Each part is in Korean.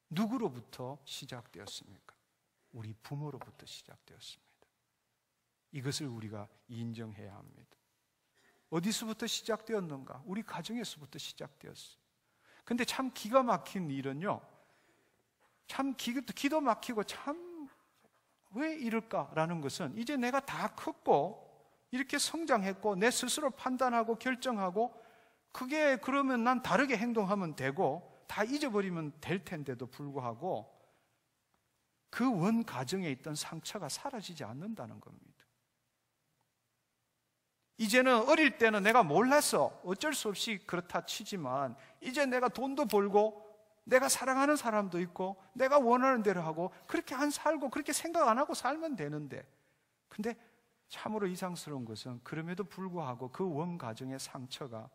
누구로부터 시작되었습니까? 우리 부모로부터 시작되었습니다. 이것을 우리가 인정해야 합니다. 어디서부터 시작되었는가? 우리 가정에서부터 시작되었어요. 근데 참 기가 막힌 일은요, 참 기도 막히고 참 왜 이럴까라는 것은, 이제 내가 다 컸고 이렇게 성장했고 내 스스로 판단하고 결정하고, 그게 그러면 난 다르게 행동하면 되고 다 잊어버리면 될 텐데도 불구하고 그 원 가정에 있던 상처가 사라지지 않는다는 겁니다. 이제는, 어릴 때는 내가 몰라서 어쩔 수 없이 그렇다 치지만, 이제 내가 돈도 벌고 내가 사랑하는 사람도 있고 내가 원하는 대로 하고 그렇게 안 살고 그렇게 생각 안 하고 살면 되는데, 근데 참으로 이상스러운 것은 그럼에도 불구하고 그 원 가정의 상처가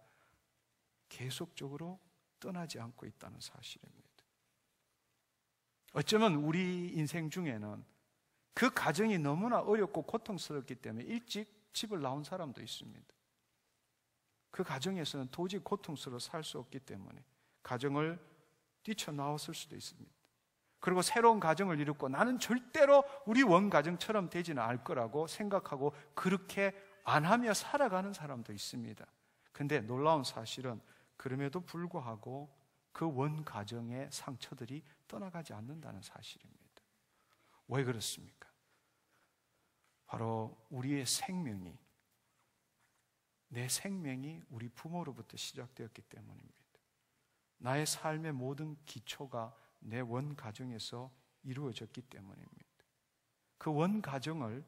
계속적으로 떠나지 않고 있다는 사실입니다. 어쩌면 우리 인생 중에는 그 가정이 너무나 어렵고 고통스럽기 때문에 일찍 집을 나온 사람도 있습니다. 그 가정에서는 도저히 고통스러워 살 수 없기 때문에 가정을 뛰쳐나왔을 수도 있습니다. 그리고 새로운 가정을 이뤘고 나는 절대로 우리 원 가정처럼 되지는 않을 거라고 생각하고 그렇게 안 하며 살아가는 사람도 있습니다. 근데 놀라운 사실은 그럼에도 불구하고 그 원 가정의 상처들이 떠나가지 않는다는 사실입니다. 왜 그렇습니까? 바로 우리의 생명이, 내 생명이 우리 부모로부터 시작되었기 때문입니다. 나의 삶의 모든 기초가 내 원 가정에서 이루어졌기 때문입니다. 그 원 가정을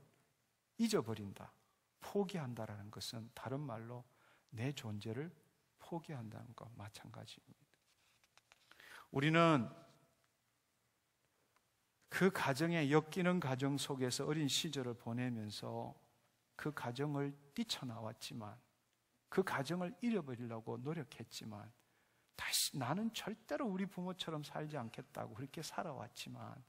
잊어버린다, 포기한다라는 것은 다른 말로 내 존재를 포기한다는 것 마찬가지입니다. 우리는 그 가정에, 엮이는 가정 속에서 어린 시절을 보내면서 그 가정을 뛰쳐나왔지만, 그 가정을 잃어버리려고 노력했지만, 다시 나는 절대로 우리 부모처럼 살지 않겠다고 그렇게 살아왔지만,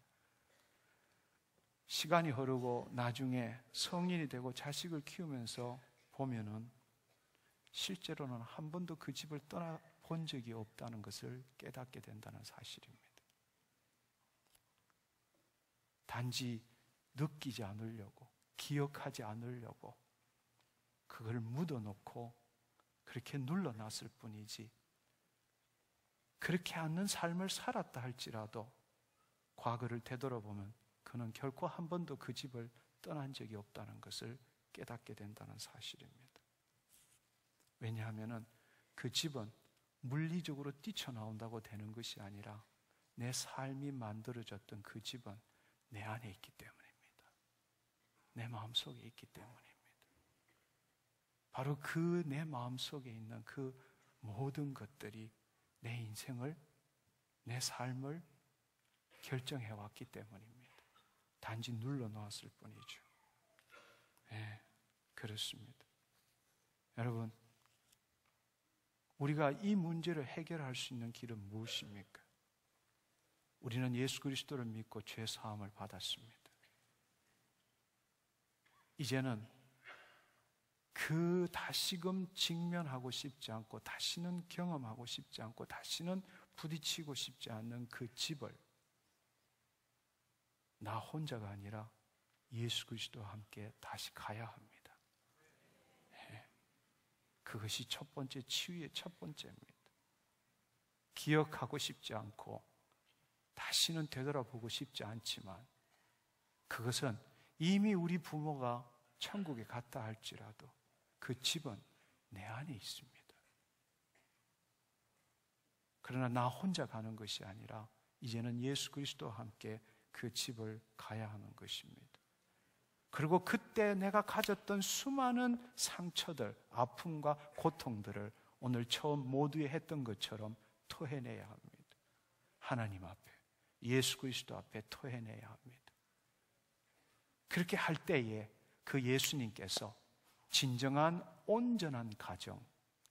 시간이 흐르고 나중에 성인이 되고 자식을 키우면서 보면은 실제로는 한 번도 그 집을 떠나본 적이 없다는 것을 깨닫게 된다는 사실입니다. 단지 느끼지 않으려고, 기억하지 않으려고 그걸 묻어놓고 그렇게 눌러놨을 뿐이지, 그렇게 않는 삶을 살았다 할지라도 과거를 되돌아보면 그는 결코 한 번도 그 집을 떠난 적이 없다는 것을 깨닫게 된다는 사실입니다. 왜냐하면 그 집은 물리적으로 뛰쳐나온다고 되는 것이 아니라 내 삶이 만들어졌던 그 집은 내 안에 있기 때문입니다. 내 마음속에 있기 때문입니다. 바로 그 내 마음속에 있는 그 모든 것들이 내 인생을, 내 삶을 결정해 왔기 때문입니다. 단지 눌러놓았을 뿐이죠. 네, 그렇습니다. 여러분, 우리가 이 문제를 해결할 수 있는 길은 무엇입니까? 우리는 예수 그리스도를 믿고 죄 사함을 받았습니다. 이제는 그 다시금 직면하고 싶지 않고, 다시는 경험하고 싶지 않고, 다시는 부딪히고 싶지 않는 그 집을 나 혼자가 아니라 예수 그리스도와 함께 다시 가야 합니다. 네. 그것이 첫 번째 치유의 첫 번째입니다. 기억하고 싶지 않고 다시는 되돌아보고 싶지 않지만, 그것은 이미 우리 부모가 천국에 갔다 할지라도 그 집은 내 안에 있습니다. 그러나 나 혼자 가는 것이 아니라 이제는 예수 그리스도와 함께 그 집을 가야 하는 것입니다. 그리고 그때 내가 가졌던 수많은 상처들, 아픔과 고통들을 오늘 처음 모두에 했던 것처럼 토해내야 합니다. 하나님 앞에, 예수 그리스도 앞에 토해내야 합니다. 그렇게 할 때에 그 예수님께서 진정한 온전한 가정,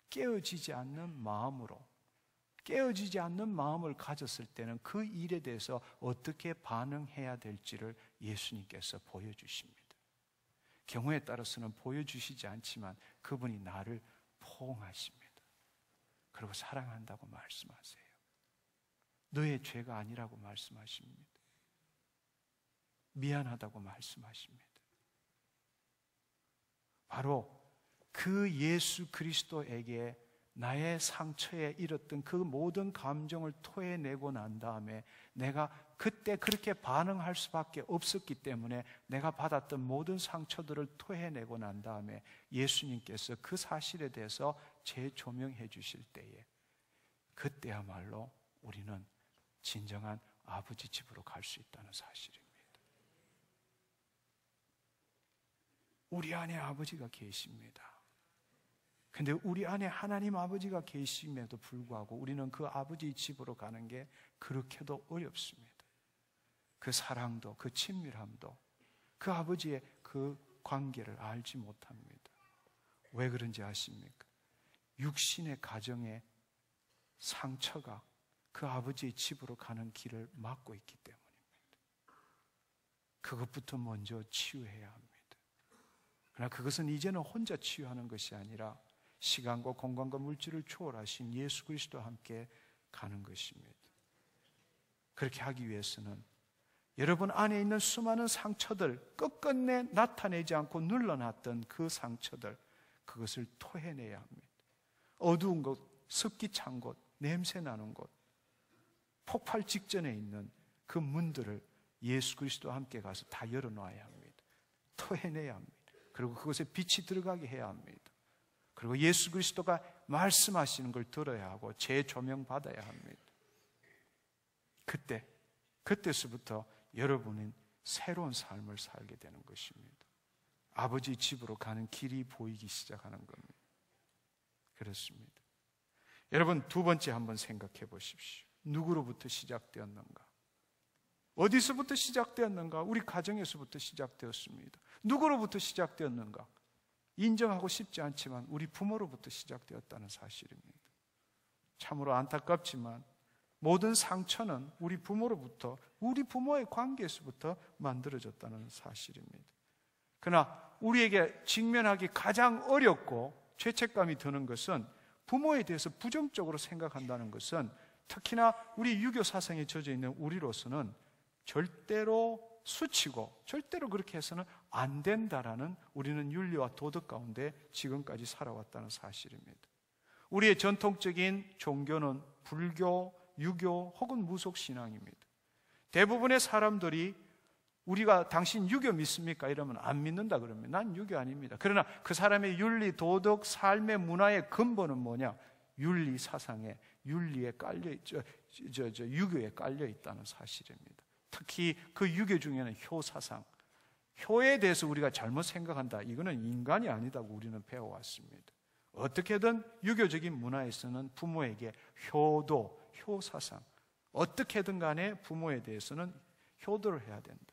깨어지지 않는 마음으로, 깨어지지 않는 마음을 가졌을 때는 그 일에 대해서 어떻게 반응해야 될지를 예수님께서 보여주십니다. 경우에 따라서는 보여주시지 않지만 그분이 나를 포옹하십니다. 그리고 사랑한다고 말씀하세요. 너의 죄가 아니라고 말씀하십니다. 미안하다고 말씀하십니다. 바로 그 예수 그리스도에게 나의 상처에 일었던 그 모든 감정을 토해내고 난 다음에 내가 그때 그렇게 반응할 수밖에 없었기 때문에 내가 받았던 모든 상처들을 토해내고 난 다음에 예수님께서 그 사실에 대해서 재조명해 주실 때에 그때야말로 우리는 진정한 아버지 집으로 갈 수 있다는 사실입니다. 우리 안에 아버지가 계십니다. 근데 우리 안에 하나님 아버지가 계심에도 불구하고 우리는 그 아버지 집으로 가는 게 그렇게도 어렵습니다. 그 사랑도, 그 친밀함도, 그 아버지의 그 관계를 알지 못합니다. 왜 그런지 아십니까? 육신의 가정의 상처가 그 아버지의 집으로 가는 길을 막고 있기 때문입니다. 그것부터 먼저 치유해야 합니다. 그러나 그것은 이제는 혼자 치유하는 것이 아니라 시간과 공간과 물질을 초월하신 예수 그리스도와 함께 가는 것입니다. 그렇게 하기 위해서는 여러분 안에 있는 수많은 상처들, 끝끝내 나타내지 않고 눌러놨던 그 상처들, 그것을 토해내야 합니다. 어두운 곳, 습기 찬 곳, 냄새 나는 곳, 폭발 직전에 있는 그 문들을 예수 그리스도와 함께 가서 다 열어놔야 합니다. 토해내야 합니다. 그리고 그것에 빛이 들어가게 해야 합니다. 그리고 예수 그리스도가 말씀하시는 걸 들어야 하고 재조명 받아야 합니다. 그때서부터 여러분은 새로운 삶을 살게 되는 것입니다. 아버지 집으로 가는 길이 보이기 시작하는 겁니다. 그렇습니다. 여러분, 두 번째 한번 생각해 보십시오. 누구로부터 시작되었는가? 어디서부터 시작되었는가? 우리 가정에서부터 시작되었습니다. 누구로부터 시작되었는가? 인정하고 싶지 않지만 우리 부모로부터 시작되었다는 사실입니다. 참으로 안타깝지만 모든 상처는 우리 부모로부터, 우리 부모의 관계에서부터 만들어졌다는 사실입니다. 그러나 우리에게 직면하기 가장 어렵고 죄책감이 드는 것은 부모에 대해서 부정적으로 생각한다는 것은 특히나 우리 유교 사상에 젖어 있는 우리로서는 절대로 수치고 절대로 그렇게 해서는 안 된다라는 우리는 윤리와 도덕 가운데 지금까지 살아왔다는 사실입니다. 우리의 전통적인 종교는 불교, 유교 혹은 무속신앙입니다. 대부분의 사람들이 우리가 당신 유교 믿습니까? 이러면 안 믿는다 그러면 난 유교 아닙니다. 그러나 그 사람의 윤리, 도덕, 삶의 문화의 근본은 뭐냐? 윤리 사상에, 윤리에 깔려있죠. 유교에 깔려있다는 사실입니다. 특히 그 유교 중에는 효사상, 효에 대해서 우리가 잘못 생각한다. 이거는 인간이 아니다고 우리는 배워왔습니다. 어떻게든 유교적인 문화에서는 부모에게 효도, 효사상, 어떻게든 간에 부모에 대해서는 효도를 해야 된다.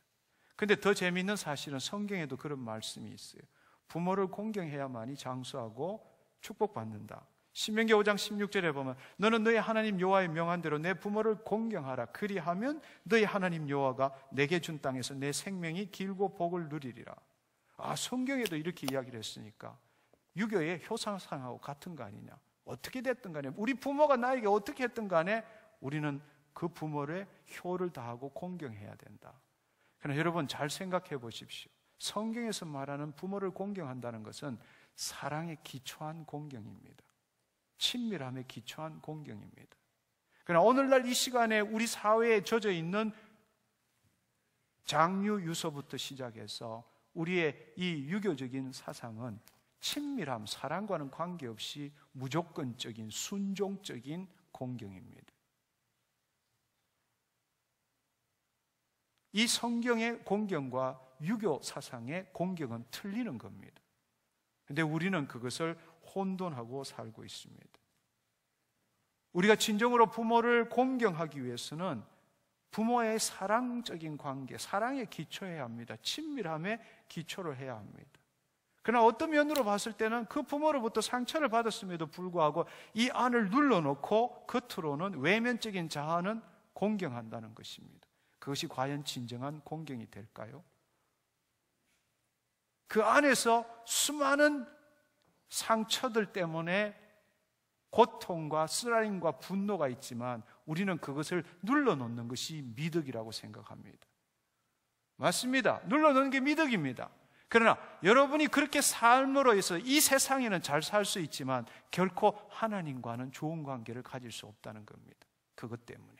근데 더 재미있는 사실은 성경에도 그런 말씀이 있어요. 부모를 공경해야만이 장수하고 축복받는다. 신명기 5장 16절에 보면 너는 너희 하나님 여호와의 명한 대로 내 부모를 공경하라. 그리하면 너희 하나님 여호와가 내게 준 땅에서 내 생명이 길고 복을 누리리라. 성경에도 이렇게 이야기를 했으니까 유교의 효사상하고 같은 거 아니냐. 어떻게 됐든 간에 우리 부모가 나에게 어떻게 했든 간에 우리는 그 부모의 효를 다하고 공경해야 된다. 그러나 여러분 잘 생각해 보십시오. 성경에서 말하는 부모를 공경한다는 것은 사랑에 기초한 공경입니다. 친밀함에 기초한 공경입니다. 그러나 오늘날 이 시간에 우리 사회에 젖어 있는 장유 유서부터 시작해서 우리의 이 유교적인 사상은 친밀함, 사랑과는 관계없이 무조건적인 순종적인 공경입니다. 이 성경의 공경과 유교 사상의 공경은 틀리는 겁니다. 그런데 우리는 그것을 혼돈하고 살고 있습니다. 우리가 진정으로 부모를 공경하기 위해서는 부모의 사랑적인 관계, 사랑에 기초해야 합니다. 친밀함에 기초를 해야 합니다. 그러나 어떤 면으로 봤을 때는 그 부모로부터 상처를 받았음에도 불구하고 이 안을 눌러놓고 겉으로는 외면적인 자아는 공경한다는 것입니다. 그것이 과연 진정한 공경이 될까요? 그 안에서 수많은 상처들 때문에 고통과 쓰라림과 분노가 있지만 우리는 그것을 눌러놓는 것이 미덕이라고 생각합니다. 맞습니다. 눌러놓는 게 미덕입니다. 그러나 여러분이 그렇게 삶으로 해서 이 세상에는 잘 살 수 있지만 결코 하나님과는 좋은 관계를 가질 수 없다는 겁니다. 그것 때문에.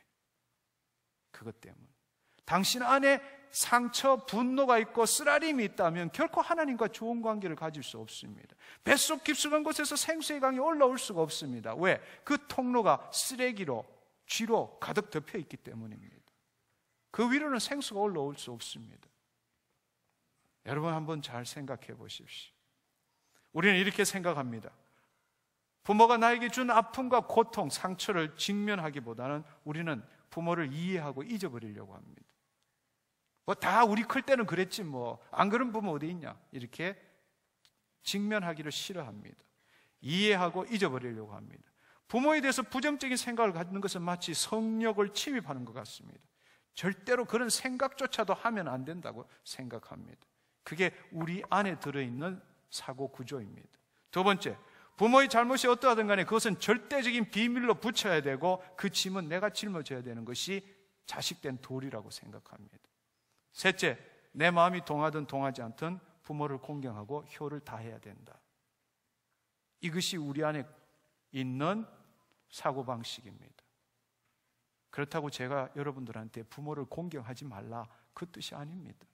당신 안에 상처, 분노가 있고 쓰라림이 있다면 결코 하나님과 좋은 관계를 가질 수 없습니다. 뱃속 깊숙한 곳에서 생수의 강이 올라올 수가 없습니다. 왜? 그 통로가 쓰레기로, 쥐로 가득 덮여 있기 때문입니다. 그 위로는 생수가 올라올 수 없습니다. 여러분 한번 잘 생각해 보십시오. 우리는 이렇게 생각합니다. 부모가 나에게 준 아픔과 고통, 상처를 직면하기보다는 우리는 부모를 이해하고 잊어버리려고 합니다. 뭐 다 우리 클 때는 그랬지 뭐 안 그런 부모 어디 있냐 이렇게 직면하기를 싫어합니다. 이해하고 잊어버리려고 합니다. 부모에 대해서 부정적인 생각을 갖는 것은 마치 성욕을 침입하는 것 같습니다. 절대로 그런 생각조차도 하면 안 된다고 생각합니다. 그게 우리 안에 들어있는 사고 구조입니다. 두 번째, 부모의 잘못이 어떠하든 간에 그것은 절대적인 비밀로 붙여야 되고 그 짐은 내가 짊어져야 되는 것이 자식된 도리라고 생각합니다. 셋째, 내 마음이 동하든 동하지 않든 부모를 공경하고 효를 다해야 된다. 이것이 우리 안에 있는 사고방식입니다. 그렇다고 제가 여러분들한테 부모를 공경하지 말라 그 뜻이 아닙니다.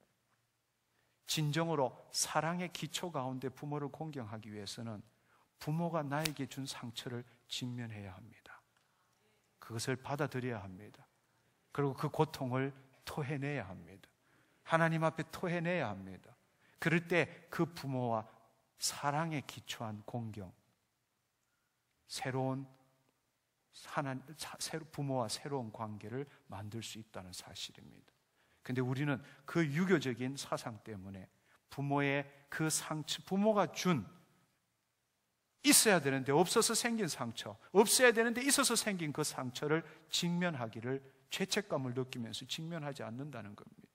진정으로 사랑의 기초 가운데 부모를 공경하기 위해서는 부모가 나에게 준 상처를 직면해야 합니다. 그것을 받아들여야 합니다. 그리고 그 고통을 토해내야 합니다. 하나님 앞에 토해내야 합니다. 그럴 때 그 부모와 사랑에 기초한 공경, 부모와 새로운 관계를 만들 수 있다는 사실입니다. 근데 우리는 그 유교적인 사상 때문에 부모의 그 상처, 부모가 준 있어야 되는데 없어서 생긴 상처, 없어야 되는데 있어서 생긴 그 상처를 직면하기를 죄책감을 느끼면서 직면하지 않는다는 겁니다.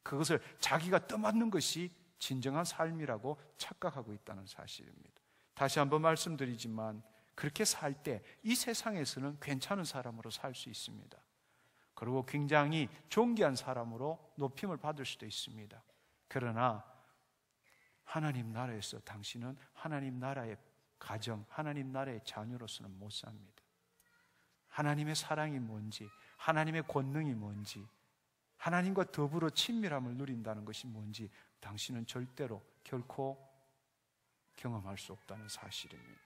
그것을 자기가 떠맡는 것이 진정한 삶이라고 착각하고 있다는 사실입니다. 다시 한번 말씀드리지만 그렇게 살 때 이 세상에서는 괜찮은 사람으로 살 수 있습니다. 그리고 굉장히 존귀한 사람으로 높임을 받을 수도 있습니다. 그러나 하나님 나라에서 당신은 하나님 나라의 가정, 하나님 나라의 자녀로서는 못 삽니다. 하나님의 사랑이 뭔지, 하나님의 권능이 뭔지, 하나님과 더불어 친밀함을 누린다는 것이 뭔지 당신은 절대로 결코 경험할 수 없다는 사실입니다.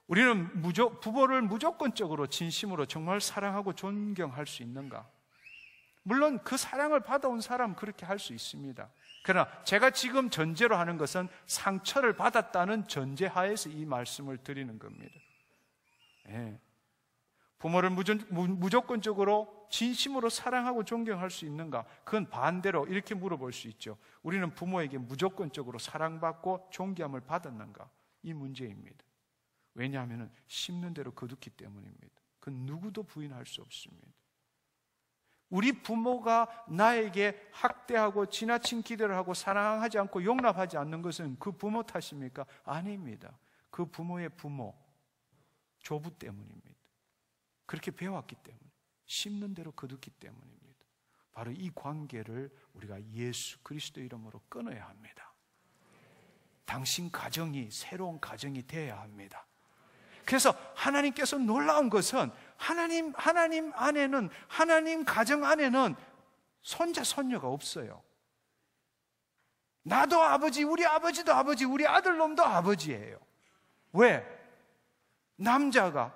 우리는 부모를 무조건적으로 진심으로 정말 사랑하고 존경할 수 있는가? 물론 그 사랑을 받아온 사람은 그렇게 할 수 있습니다. 그러나 제가 지금 전제로 하는 것은 상처를 받았다는 전제하에서 이 말씀을 드리는 겁니다. 예. 부모를 무조건적으로 진심으로 사랑하고 존경할 수 있는가? 그건 반대로 이렇게 물어볼 수 있죠. 우리는 부모에게 무조건적으로 사랑받고 존경함을 받았는가? 이 문제입니다. 왜냐하면 심는 대로 거두기 때문입니다. 그건 누구도 부인할 수 없습니다. 우리 부모가 나에게 학대하고 지나친 기대를 하고 사랑하지 않고 용납하지 않는 것은 그 부모 탓입니까? 아닙니다. 그 부모의 부모, 조부 때문입니다. 그렇게 배웠기 때문에, 심는 대로 거두기 때문입니다. 바로 이 관계를 우리가 예수 그리스도 이름으로 끊어야 합니다. 당신 가정이 새로운 가정이 되어야 합니다. 그래서 하나님께서 놀라운 것은 하나님 안에는, 하나님 가정 안에는 손자 손녀가 없어요. 나도 아버지, 우리 아버지도 아버지, 우리 아들놈도 아버지예요. 왜? 남자가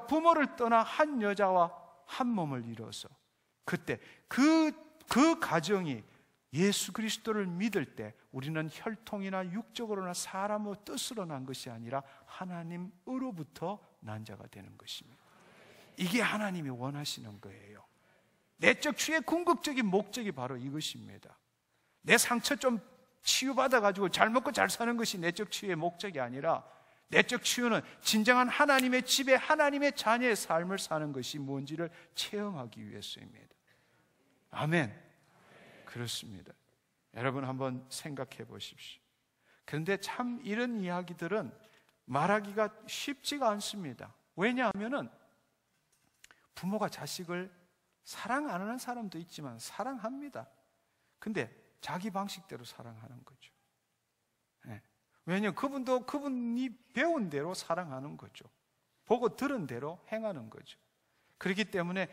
부모를 떠나 한 여자와 한 몸을 이뤄서 그때 그 가정이 예수 그리스도를 믿을 때 우리는 혈통이나 육적으로나 사람의 뜻으로 난 것이 아니라 하나님으로부터 난 자가 되는 것입니다. 이게 하나님이 원하시는 거예요. 내적 치유의 궁극적인 목적이 바로 이것입니다. 내 상처 좀 치유받아가지고 잘 먹고 잘 사는 것이 내적 치유의 목적이 아니라 내적 치유는 진정한 하나님의 집에 하나님의 자녀의 삶을 사는 것이 뭔지를 체험하기 위해서입니다. 아멘. 그렇습니다. 여러분 한번 생각해 보십시오. 그런데 참 이런 이야기들은 말하기가 쉽지가 않습니다. 왜냐하면 부모가 자식을 사랑 안 하는 사람도 있지만 사랑합니다. 근데 자기 방식대로 사랑하는 거죠. 네. 왜냐하면 그분이 배운 대로 사랑하는 거죠. 보고 들은 대로 행하는 거죠. 그렇기 때문에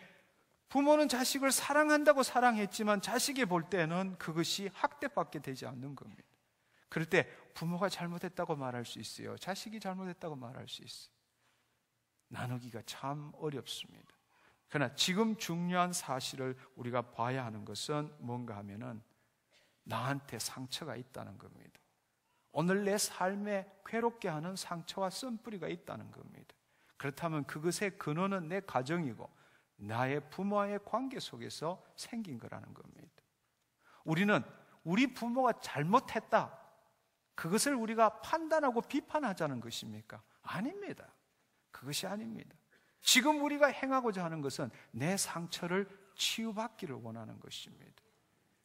부모는 자식을 사랑한다고 사랑했지만 자식이 볼 때는 그것이 학대받게 되지 않는 겁니다. 그럴 때 부모가 잘못했다고 말할 수 있어요. 자식이 잘못했다고 말할 수 있어요. 나누기가 참 어렵습니다. 그러나 지금 중요한 사실을 우리가 봐야 하는 것은 뭔가 하면은 나한테 상처가 있다는 겁니다. 오늘 내 삶에 괴롭게 하는 상처와 쓴뿌리가 있다는 겁니다. 그렇다면 그것의 근원은 내 가정이고 나의 부모와의 관계 속에서 생긴 거라는 겁니다. 우리는 우리 부모가 잘못했다, 그것을 우리가 판단하고 비판하자는 것입니까? 아닙니다. 그것이 아닙니다. 지금 우리가 행하고자 하는 것은 내 상처를 치유받기를 원하는 것입니다.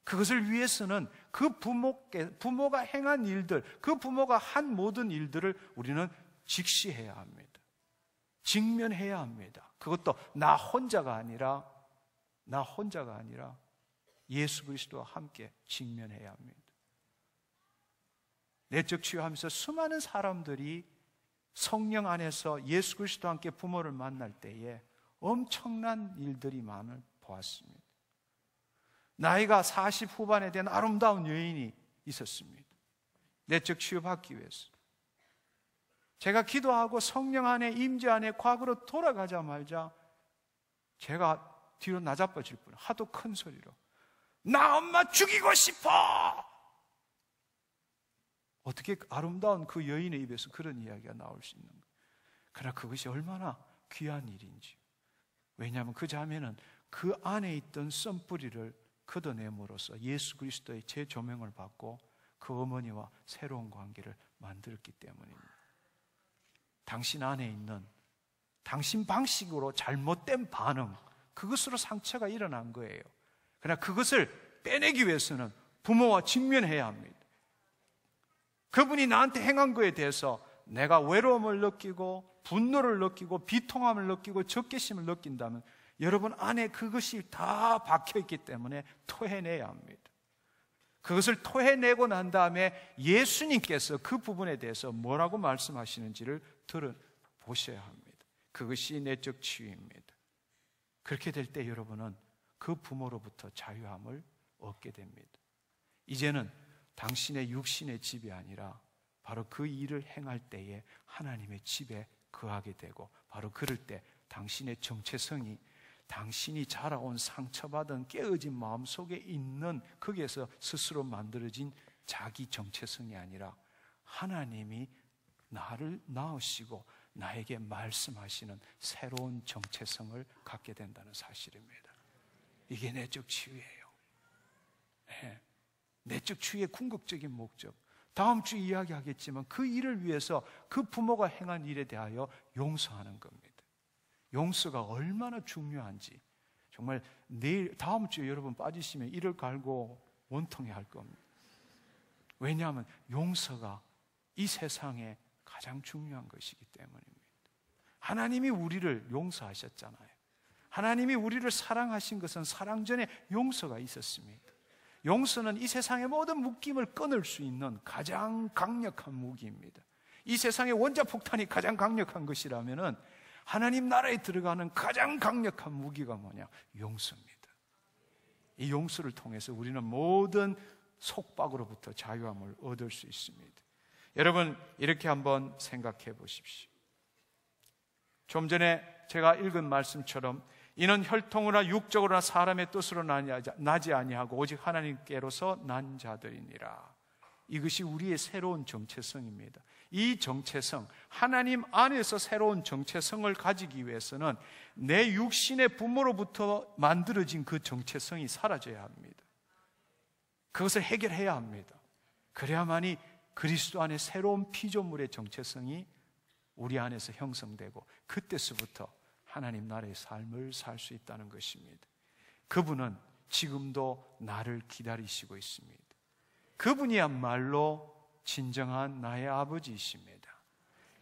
그것을 위해서는 그 부모가 행한 일들, 그 부모가 한 모든 일들을 우리는 직시해야 합니다. 직면해야 합니다. 그것도 나 혼자가 아니라 예수 그리스도와 함께 직면해야 합니다. 내적 치유하면서 수많은 사람들이 성령 안에서 예수 그리스도와 함께 부모를 만날 때에 엄청난 일들이 많을 보았습니다. 나이가 40 후반에 된 아름다운 여인이 있었습니다. 내적 치유받기 위해서. 제가 기도하고 성령 안에 임재 안에 과거로 돌아가자마자 제가 뒤로 나자빠질 뿐, 하도 큰 소리로 나 엄마 죽이고 싶어! 어떻게 아름다운 그 여인의 입에서 그런 이야기가 나올 수 있는 거예요. 그러나 그것이 얼마나 귀한 일인지. 왜냐하면 그 자매는 그 안에 있던 썬뿌리를 걷어내므로써 예수 그리스도의 재조명을 받고 그 어머니와 새로운 관계를 만들었기 때문입니다. 당신 안에 있는 당신 방식으로 잘못된 반응, 그것으로 상처가 일어난 거예요. 그러나 그것을 빼내기 위해서는 부모와 직면해야 합니다. 그분이 나한테 행한 거에 대해서 내가 외로움을 느끼고 분노를 느끼고 비통함을 느끼고 적개심을 느낀다면 여러분 안에 그것이 다 박혀있기 때문에 토해내야 합니다. 그것을 토해내고 난 다음에 예수님께서 그 부분에 대해서 뭐라고 말씀하시는지를 들어보셔야 합니다. 그것이 내적 치유입니다. 그렇게 될 때 여러분은 그 부모로부터 자유함을 얻게 됩니다. 이제는 당신의 육신의 집이 아니라 바로 그 일을 행할 때에 하나님의 집에 거하게 되고, 바로 그럴 때 당신의 정체성이 당신이 자라온 상처받은 깨어진 마음속에 있는 거기에서 스스로 만들어진 자기 정체성이 아니라 하나님이 나를 낳으시고 나에게 말씀하시는 새로운 정체성을 갖게 된다는 사실입니다. 이게 내적 치유예요. 네. 내적 치유의 궁극적인 목적, 다음 주 이야기하겠지만 그 일을 위해서 그 부모가 행한 일에 대하여 용서하는 겁니다. 용서가 얼마나 중요한지 정말 다음 주에 여러분 빠지시면 이를 갈고 원통해 할 겁니다. 왜냐하면 용서가 이 세상에 가장 중요한 것이기 때문입니다. 하나님이 우리를 용서하셨잖아요. 하나님이 우리를 사랑하신 것은 사랑 전에 용서가 있었습니다. 용서는 이 세상의 모든 묶임을 끊을 수 있는 가장 강력한 무기입니다. 이 세상의 원자폭탄이 가장 강력한 것이라면은 하나님 나라에 들어가는 가장 강력한 무기가 뭐냐? 용서입니다. 이 용서를 통해서 우리는 모든 속박으로부터 자유함을 얻을 수 있습니다. 여러분, 이렇게 한번 생각해 보십시오. 좀 전에 제가 읽은 말씀처럼 이는 혈통으로나 육적으로나 사람의 뜻으로 나지 아니하고 오직 하나님께로서 난 자들이니라. 이것이 우리의 새로운 정체성입니다. 이 정체성, 하나님 안에서 새로운 정체성을 가지기 위해서는 내 육신의 부모로부터 만들어진 그 정체성이 사라져야 합니다. 그것을 해결해야 합니다. 그래야만이 그리스도 안에 새로운 피조물의 정체성이 우리 안에서 형성되고 그때서부터 하나님 나라의 삶을 살 수 있다는 것입니다. 그분은 지금도 나를 기다리시고 있습니다. 그분이야말로 진정한 나의 아버지이십니다.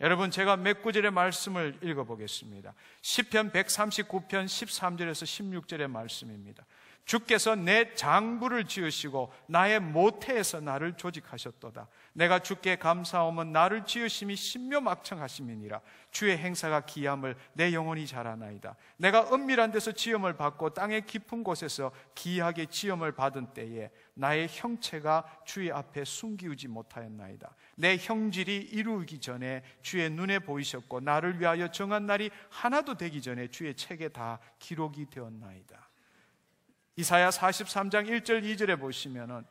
여러분, 제가 몇 구절의 말씀을 읽어보겠습니다. 시편 139편 13절에서 16절의 말씀입니다. 주께서 내 장부를 지으시고 나의 모태에서 나를 조직하셨도다. 내가 주께 감사함은 나를 지으심이 신묘막청하심이니라. 주의 행사가 기함을 내 영혼이 잘 아나이다. 내가 은밀한 데서 지음을 받고 땅의 깊은 곳에서 기이하게 지음을 받은 때에 나의 형체가 주의 앞에 숨기우지 못하였나이다. 내 형질이 이루기 전에 주의 눈에 보이셨고 나를 위하여 정한 날이 하나도 되기 전에 주의 책에 다 기록이 되었나이다. 이사야 43장 1절 2절에 보시면은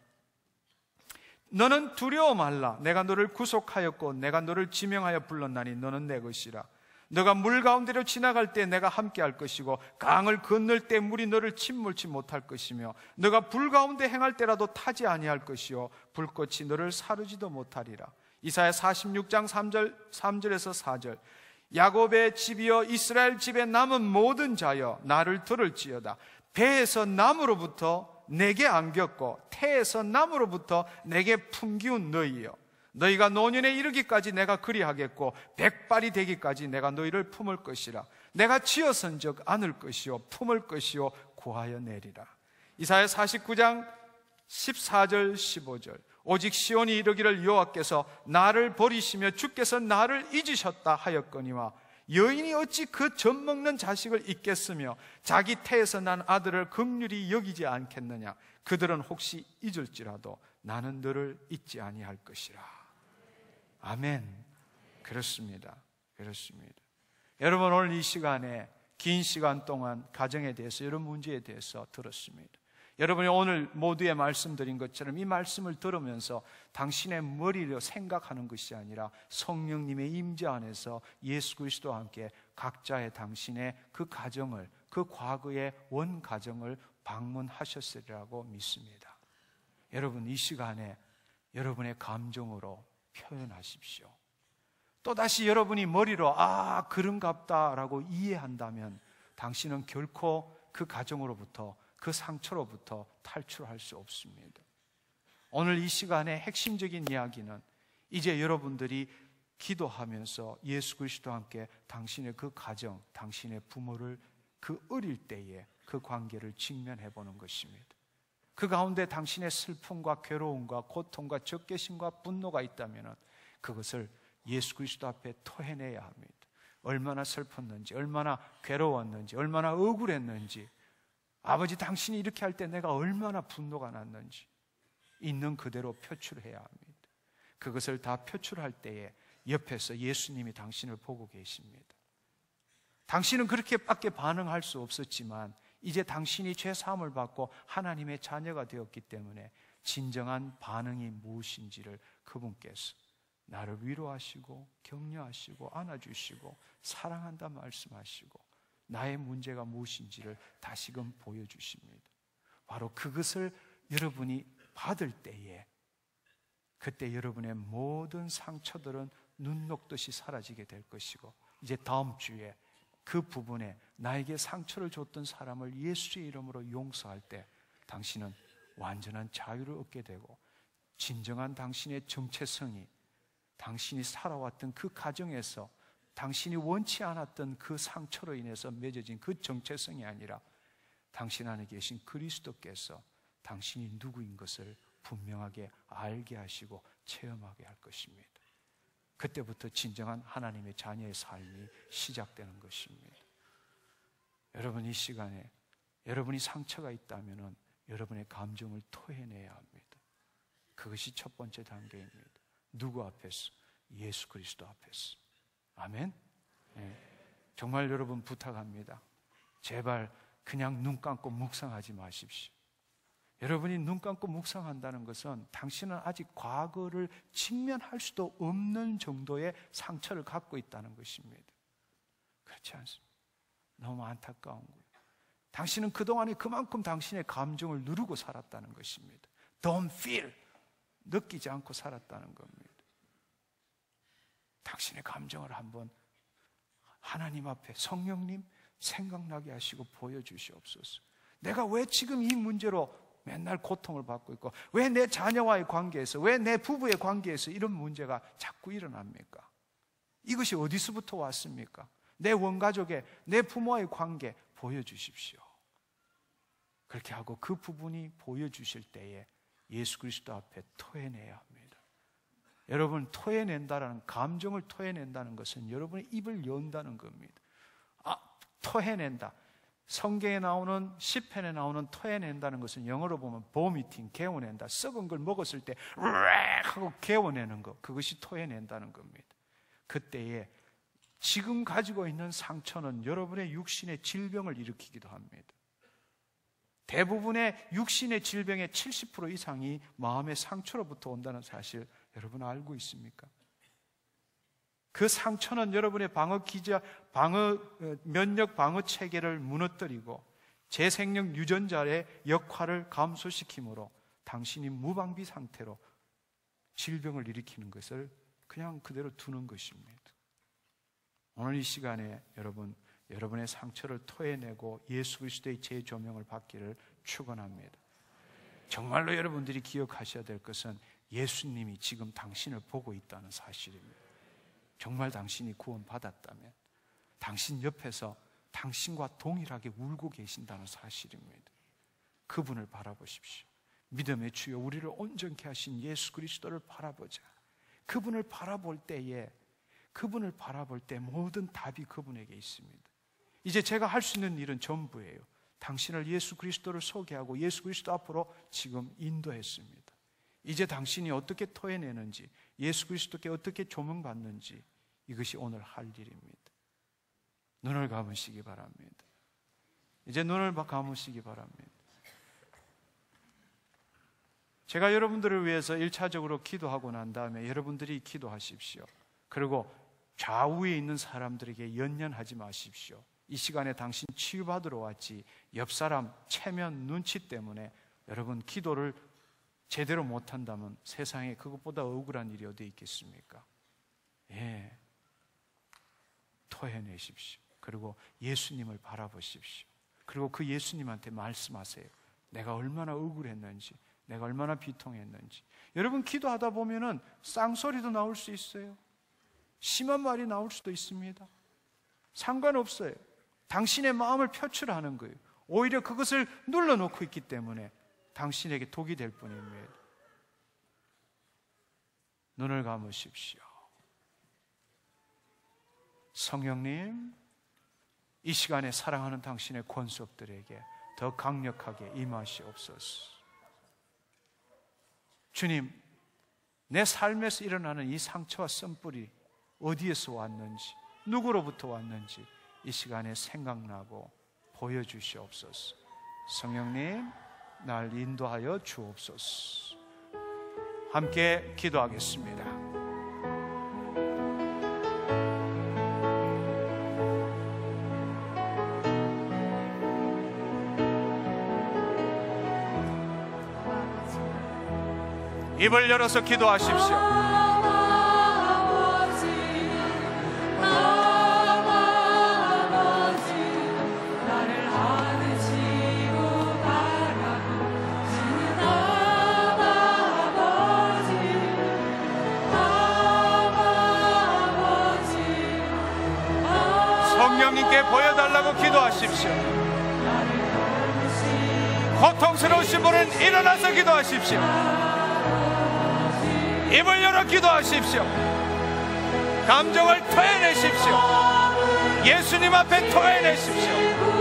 너는 두려워 말라. 내가 너를 구속하였고 내가 너를 지명하여 불렀나니 너는 내 것이라. 너가 물 가운데로 지나갈 때 내가 함께 할 것이고 강을 건널 때 물이 너를 침몰치 못할 것이며 너가 불 가운데 행할 때라도 타지 아니할 것이요 불꽃이 너를 사르지도 못하리라. 이사야 46장 3절에서 4절 야곱의 집이여 이스라엘 집에 남은 모든 자여 나를 들을지어다. 배에서 남으로부터 내게 안겼고 태에서 남으로부터 내게 품기운 너희여, 너희가 노년에 이르기까지 내가 그리하겠고 백발이 되기까지 내가 너희를 품을 것이라. 내가 지어선적 안을 것이요 품을 것이요 구하여 내리라. 이사야 49장 14절 15절 오직 시온이 이르기를 여호와께서 나를 버리시며 주께서 나를 잊으셨다 하였거니와 여인이 어찌 그 젖 먹는 자식을 잊겠으며 자기 태에서 난 아들을 긍휼히 여기지 않겠느냐. 그들은 혹시 잊을지라도 나는 너를 잊지 아니할 것이라. 아멘. 그렇습니다. 그렇습니다. 여러분, 오늘 이 시간에 긴 시간 동안 가정에 대해서 이런 문제에 대해서 들었습니다. 여러분이 오늘 모두에 말씀드린 것처럼 이 말씀을 들으면서 당신의 머리로 생각하는 것이 아니라 성령님의 임재 안에서 예수 그리스도와 함께 각자의 당신의 그 가정을, 그 과거의 원 가정을 방문하셨으리라고 믿습니다. 여러분, 이 시간에 여러분의 감정으로 표현하십시오. 또다시 여러분이 머리로 그런갑다라고 이해한다면 당신은 결코 그 가정으로부터, 그 상처로부터 탈출할 수 없습니다. 오늘 이 시간의 핵심적인 이야기는 이제 여러분들이 기도하면서 예수 그리스도와 함께 당신의 그 가정, 당신의 부모를 그 어릴 때의 그 관계를 직면해 보는 것입니다. 그 가운데 당신의 슬픔과 괴로움과 고통과 적개심과 분노가 있다면 그것을 예수 그리스도 앞에 토해내야 합니다. 얼마나 슬펐는지, 얼마나 괴로웠는지, 얼마나 억울했는지, 아버지 당신이 이렇게 할 때 내가 얼마나 분노가 났는지 있는 그대로 표출해야 합니다. 그것을 다 표출할 때에 옆에서 예수님이 당신을 보고 계십니다. 당신은 그렇게밖에 반응할 수 없었지만 이제 당신이 죄 사함을 받고 하나님의 자녀가 되었기 때문에 진정한 반응이 무엇인지를 그분께서 나를 위로하시고 격려하시고 안아주시고 사랑한다 말씀하시고 나의 문제가 무엇인지를 다시금 보여주십니다. 바로 그것을 여러분이 받을 때에 그때 여러분의 모든 상처들은 눈 녹듯이 사라지게 될 것이고 이제 다음 주에 그 부분에 나에게 상처를 줬던 사람을 예수의 이름으로 용서할 때 당신은 완전한 자유를 얻게 되고 진정한 당신의 정체성이 당신이 살아왔던 그 가정에서 당신이 원치 않았던 그 상처로 인해서 맺어진 그 정체성이 아니라 당신 안에 계신 그리스도께서 당신이 누구인 것을 분명하게 알게 하시고 체험하게 할 것입니다. 그때부터 진정한 하나님의 자녀의 삶이 시작되는 것입니다. 여러분, 이 시간에 여러분이 상처가 있다면 여러분의 감정을 토해내야 합니다. 그것이 첫 번째 단계입니다. 누구 앞에서? 예수 그리스도 앞에서. 아멘. 네. 정말 여러분 부탁합니다. 제발 그냥 눈 감고 묵상하지 마십시오. 여러분이 눈 감고 묵상한다는 것은 당신은 아직 과거를 직면할 수도 없는 정도의 상처를 갖고 있다는 것입니다. 그렇지 않습니다. 너무 안타까운 거예요. 당신은 그동안에 그만큼 당신의 감정을 누르고 살았다는 것입니다. Don't feel, 느끼지 않고 살았다는 겁니다. 당신의 감정을 한번 하나님 앞에 성령님 생각나게 하시고 보여주시옵소서. 내가 왜 지금 이 문제로 맨날 고통을 받고 있고 왜 내 자녀와의 관계에서, 왜 내 부부의 관계에서 이런 문제가 자꾸 일어납니까? 이것이 어디서부터 왔습니까? 내 원가족의, 내 부모와의 관계 보여주십시오. 그렇게 하고 그 부분이 보여주실 때에 예수 그리스도 앞에 토해내야 합니다. 여러분, 토해낸다라는, 감정을 토해낸다는 것은 여러분의 입을 연다는 겁니다. 토해낸다. 성경에 나오는, 시편에 나오는 토해낸다는 것은 영어로 보면 vomiting, 개워낸다. 썩은 걸 먹었을 때 하고 개워내는 것, 그것이 토해낸다는 겁니다. 그때에 지금 가지고 있는 상처는 여러분의 육신의 질병을 일으키기도 합니다. 대부분의 육신의 질병의 70% 이상이 마음의 상처로부터 온다는 사실 여러분 알고 있습니까? 그 상처는 여러분의 면역 방어 체계를 무너뜨리고 재생력 유전자의 역할을 감소시키므로 당신이 무방비 상태로 질병을 일으키는 것을 그냥 그대로 두는 것입니다. 오늘 이 시간에 여러분의 상처를 토해내고 예수 그리스도의 재조명을 받기를 축원합니다. 정말로 여러분들이 기억하셔야 될 것은 예수님이 지금 당신을 보고 있다는 사실입니다. 정말 당신이 구원받았다면 당신 옆에서 당신과 동일하게 울고 계신다는 사실입니다. 그분을 바라보십시오. 믿음의 주여, 우리를 온전케 하신 예수 그리스도를 바라보자. 그분을 바라볼 때에, 그분을 바라볼 때 모든 답이 그분에게 있습니다. 이제 제가 할 수 있는 일은 전부예요. 당신을 예수 그리스도를 소개하고 예수 그리스도 앞으로 지금 인도했습니다. 이제 당신이 어떻게 토해내는지, 예수 그리스도께 어떻게 조명받는지, 이것이 오늘 할 일입니다. 눈을 감으시기 바랍니다. 이제 눈을 감으시기 바랍니다. 제가 여러분들을 위해서 1차적으로 기도하고 난 다음에 여러분들이 기도하십시오. 그리고 좌우에 있는 사람들에게 연연하지 마십시오. 이 시간에 당신 치유받으러 왔지 옆 사람 체면 눈치 때문에 여러분 기도를 제대로 못한다면 세상에 그것보다 억울한 일이 어디 있겠습니까? 예, 토해내십시오. 그리고 예수님을 바라보십시오. 그리고 그 예수님한테 말씀하세요. 내가 얼마나 억울했는지, 내가 얼마나 비통했는지. 여러분 기도하다 보면은 쌍소리도 나올 수 있어요. 심한 말이 나올 수도 있습니다. 상관없어요. 당신의 마음을 표출하는 거예요. 오히려 그것을 눌러놓고 있기 때문에 당신에게 독이 될 뿐입니다. 눈을 감으십시오. 성령님, 이 시간에 사랑하는 당신의 권속들에게 더 강력하게 임하시옵소서. 주님, 내 삶에서 일어나는 이 상처와 썸뿌리 어디에서 왔는지, 누구로부터 왔는지 이 시간에 생각나고 보여주시옵소서. 성령님, 날 인도하여 주옵소서. 함께 기도하겠습니다. 입을 열어서 기도하십시오. 성령님께 보여달라고 기도하십시오. 고통스러우신 분은 일어나서 기도하십시오. 입을 열어 기도하십시오. 감정을 토해내십시오. 예수님 앞에 토해내십시오.